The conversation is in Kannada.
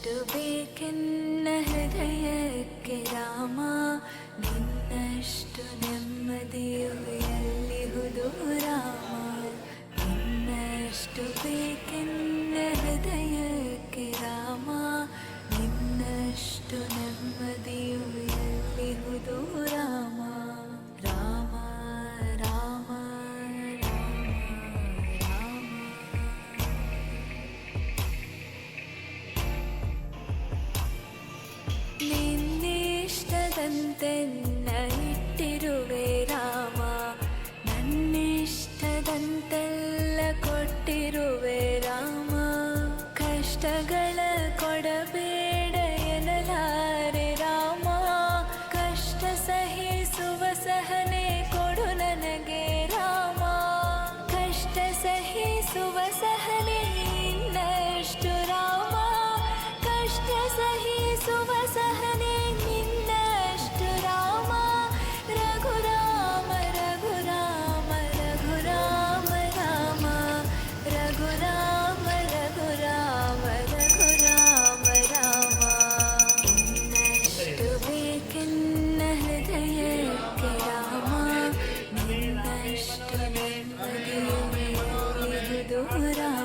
ನಿನ್ನಷ್ಟು ಬೇಕೆನ್ನ ಹೃದಯಕ್ಕೆ ರಾಮ, ನಿನ್ನಷ್ಟು ನೆಮ್ಮದಿಯು ಎಲ್ಲಿಹುದು ರಾಮ. ನಿನ್ನಷ್ಟು ಬೇಕೆನ್ನ ಹೃದಯಕ್ಕೆ ರಾಮ, ನಿನ್ನಷ್ಟು ನೆಮ್ಮದಿಯು ಎಲ್ಲಿಹುದು ರಾಮ. ರಾಮ ರಾಮ ನಿನ್ನಿಷ್ಟದಂತೆನ್ನ ಇಟ್ಟಿರುವೆ ರಾಮ, ನನ್ನಿಷ್ಟದಂತೆಲ್ಲ ಕೊಟ್ಟಿರುವೆ ರಾಮ. ಕಷ್ಟಗಳ ಕೊಡಬೇಡ ಎನ್ನಲಾರೆ ರಾಮ, ಕಷ್ಟ ಸಹಿಸುವ ಸಹನೆ ಕೊಡು ನನಗೆ ರಾಮ. ಕಷ್ಟ ಸಹಿಸುವ ಸಹನೆ ನಿನ್ನಷ್ಟು ರಾಮ, ಕಷ್ಟ ಸಹಿಸುವ ಸಹನೆ ನಿನ್ನಷ್ಟು ರಾಮ. ರಘುರಾಮ ರಘುರಾಮ ರಘುರಾಮ ರಾಮ, ರಘುರಾಮ ರಘುರಾಮ ರಘುರಾಮ ರಾಮ. ನಿನ್ನಷ್ಟು ಬೇಕೆನ್ನ ಹೃದಯಕ್ಕೆ ರಾಮ, ನಿನ್ನಷ್ಟು ನೆಮ್ಮದಿಯು ಎಲ್ಲಿಹುದು ರಾಮ.